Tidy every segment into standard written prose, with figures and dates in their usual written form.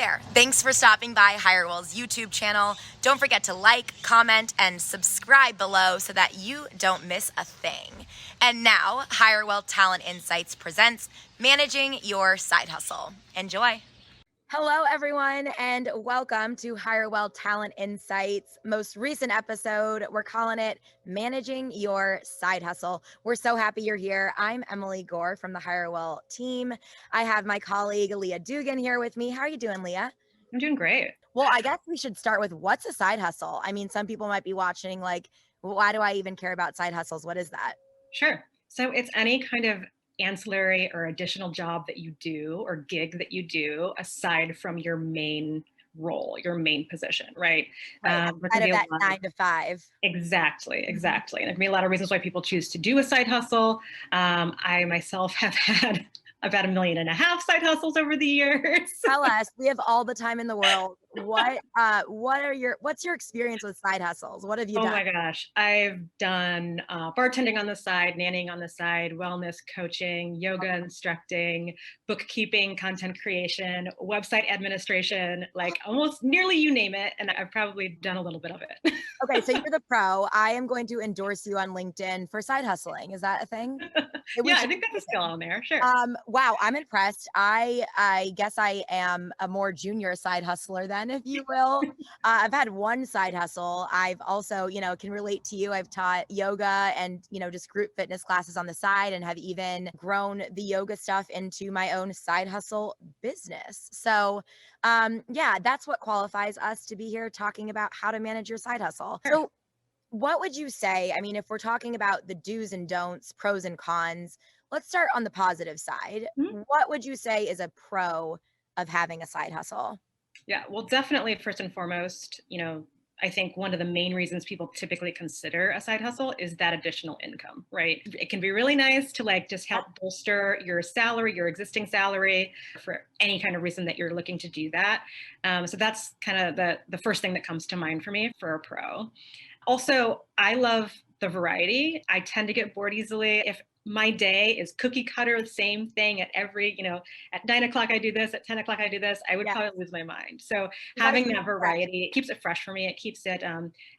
there. Thanks for stopping by Hirewell's YouTube channel. Don't forget to like, comment, and subscribe below so that you don't miss a thing. And now, Hirewell Talent Insights presents Managing Your Side Hustle. Enjoy. Hello, everyone, and welcome to Hirewell Talent Insights' most recent episode. We're calling it Managing Your Side Hustle. We're so happy you're here. I'm Emily Goor from the Hirewell team. I have my colleague, Leah Dugan, here with me. How are you doing, Leah? I'm doing great. Well, I guess we should start with what's a side hustle? I mean, some people might be watching like, why do I even care about side hustles? What is that? Sure. So it's any kind of ancillary or additional job that you do or gig that you do aside from your main role, your main position, right? Right. Outside of that 9 to 5. Exactly. And there can be a lot of reasons why people choose to do a side hustle. I myself have had about 1.5 million side hustles over the years. Tell us, we have all the time in the world. What's your experience with side hustles? What have you done? Oh my gosh. I've done bartending on the side, nannying on the side, wellness coaching, yoga instructing, bookkeeping, content creation, website administration, like almost nearly you name it. And I've probably done a little bit of it. Okay, so you're the pro. I am going to endorse you on LinkedIn for side hustling. Is that a thing? Yeah, I think that's a skill on there. Sure. Wow, I'm impressed. I guess I am a more junior side hustler then, if you will. I've had one side hustle. I've also, can relate to you. I've taught yoga and, just group fitness classes on the side and have even grown the yoga stuff into my own side hustle business. So, yeah, that's what qualifies us to be here talking about how to manage your side hustle. Sure. So what would you say? I mean, if we're talking about the do's and don'ts, pros and cons, let's start on the positive side. Mm-hmm. What would you say is a pro of having a side hustle? Yeah, well, definitely first and foremost, I think one of the main reasons people typically consider a side hustle is that additional income, right? It can be really nice to just help bolster your salary, your existing salary for any kind of reason that you're looking to do that. So that's kind of the first thing that comes to mind for me for a pro. Also, I love the variety. I tend to get bored easily. If my day is cookie cutter, the same thing at every, at 9 o'clock I do this, at 10 o'clock I do this, I would probably lose my mind. So having that variety keeps it fresh for me. It keeps it,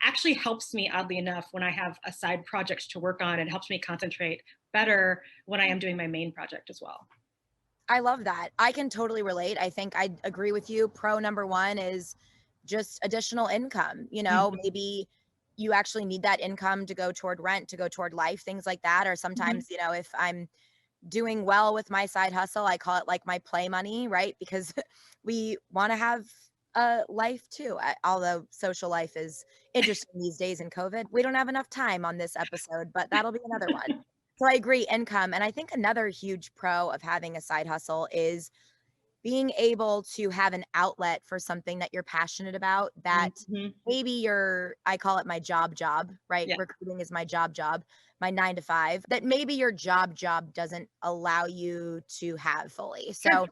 actually helps me, oddly enough, when I have a side project to work on. It helps me concentrate better when I am doing my main project as well. I love that. I can totally relate. I think I agree with you. Pro number one is just additional income. Maybe you actually need that income to go toward rent, to go toward life, things like that. Or sometimes, if I'm doing well with my side hustle, I call it like my play money, right? Because we want to have a life too. Although social life is interesting these days in COVID, we don't have enough time on this episode, but that'll be another one. So I agree, income. And I think another huge pro of having a side hustle is being able to have an outlet for something that you're passionate about that maybe I call it my job, right? Yeah. Recruiting is my job, my 9 to 5, that maybe your job doesn't allow you to have fully. So sure.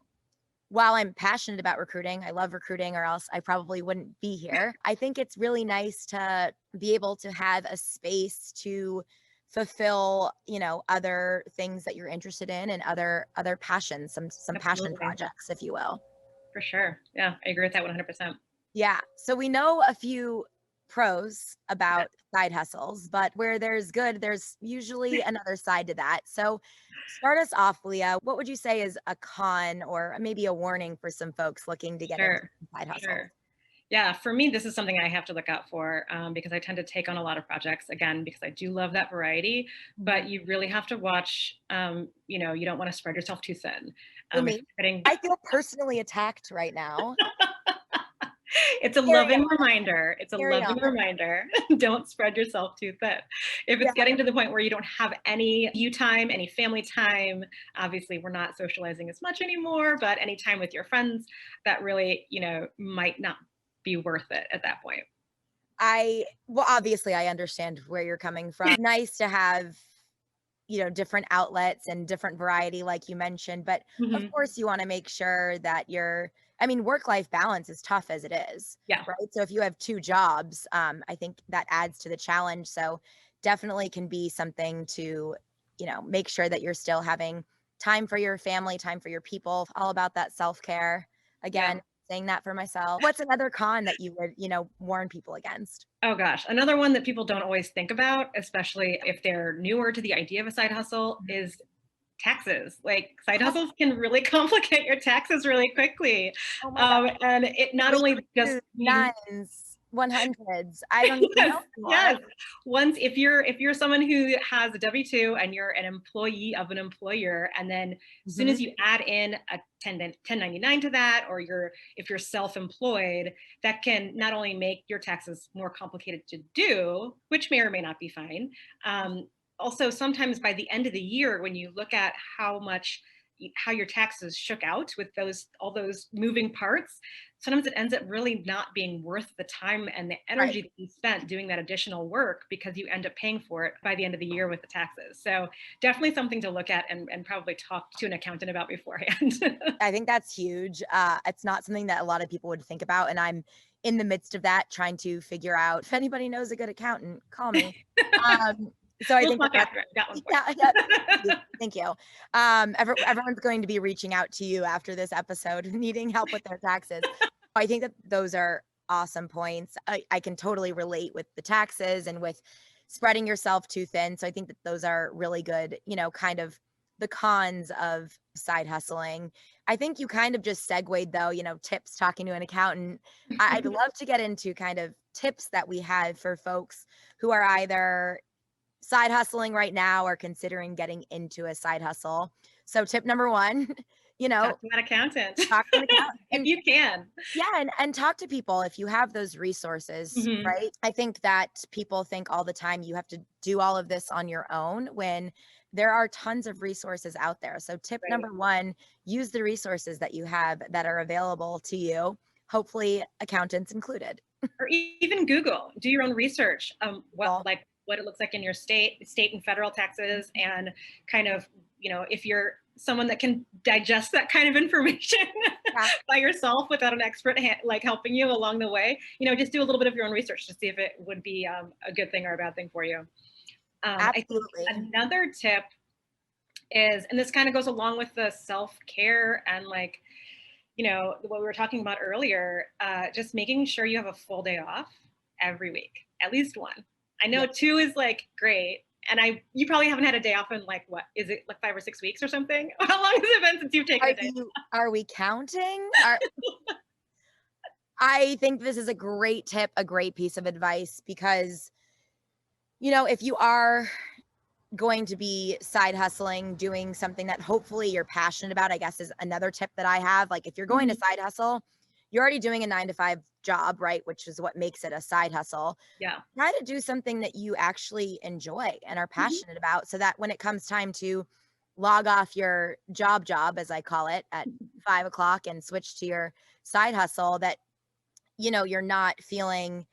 While I'm passionate about recruiting, I love recruiting, or else I probably wouldn't be here. I think it's really nice to be able to have a space to fulfill, other things that you're interested in and other passions, some Absolutely. Passion projects, if you will. For sure. Yeah, I agree with that 100%. Yeah. So we know a few pros about side hustles, but where there's good, there's usually another side to that. So start us off, Leah. What would you say is a con or maybe a warning for some folks looking to get into side hustles? Sure. Yeah, for me, this is something I have to look out for because I tend to take on a lot of projects, again, because I do love that variety, but you really have to watch, you don't want to spread yourself too thin. I feel personally attacked right now. It's a loving reminder. It's a loving reminder. Don't spread yourself too thin. If it's getting to the point where you don't have any you time, any family time, obviously we're not socializing as much anymore, but any time with your friends, that really, might not be worth it at that point. Obviously I understand where you're coming from. Nice to have, different outlets and different variety, like you mentioned, but of course you want to make sure that work-life balance is tough as it is. Yeah. Right. So if you have 2 jobs, I think that adds to the challenge. So definitely can be something to, make sure that you're still having time for your family, time for your people, all about that self-care. Again, saying that for myself. What's another con that you would, warn people against? Oh gosh, another one that people don't always think about, especially if they're newer to the idea of a side hustle, is taxes. Like side hustles can really complicate your taxes really quickly. Oh my God. And it not only just means Nines, 100s. I don't even yes, know anymore. yes. Once if you're someone who has a W-2 and you're an employee of an employer, and then as soon Mhm. as you add in a 1099 to that, or if you're self-employed, that can not only make your taxes more complicated to do, which may or may not be fine. Also, sometimes by the end of the year, when you look at how your taxes shook out with all those moving parts, sometimes it ends up really not being worth the time and the Right. energy that you spent doing that additional work, because you end up paying for it by the end of the year with the taxes. So definitely something to look at and probably talk to an accountant about beforehand. I think that's huge. It's not something that a lot of people would think about, and I'm in the midst of that, trying to figure out if anybody knows a good accountant, call me. Um, so I We'll think talk that after it. Got one for yeah, yeah. you. Thank you. Everyone's going to be reaching out to you after this episode, needing help with their taxes. I think that those are awesome points. I can totally relate with the taxes and with spreading yourself too thin. So I think that those are really good, kind of the cons of side hustling. I think you kind of just segued though, tips talking to an accountant. I'd love to get into kind of tips that we have for folks who are either side hustling right now or considering getting into a side hustle. So tip number one, Talk to an accountant talk to an accountant. if you can. Yeah, and talk to people if you have those resources, Mhm. right? I think that people think all the time you have to do all of this on your own when there are tons of resources out there. So tip Right. number one, use the resources that you have that are available to you, hopefully accountants included. Or even Google, do your own research. Well, What it looks like in your state and federal taxes, and kind of, if you're someone that can digest that kind of information yeah, by yourself without an expert like helping you along the way, just do a little bit of your own research to see if it would be a good thing or a bad thing for you. I think absolutely. another tip is, and this kind of goes along with the self-care and like, what we were talking about earlier, just making sure you have a full day off every week, at least one. I Yeah. know two is like great. And you probably haven't had a day off in like, what is it, like 5 or 6 weeks or something? How long has it been since you've taken a day? Are we counting? I think this is a great tip, a great piece of advice because, if you are going to be side hustling, doing something that hopefully you're passionate about, I guess is another tip that I have. Like if you're going to Mhm. side hustle, you're already doing a 9 to 5 job, right? Which is what makes it a side hustle. Yeah. Try to do something that you actually enjoy and are Mhm. passionate about so that when it comes time to log off your job, as I call it, at 5 o'clock and switch to your side hustle, that, you're not feeling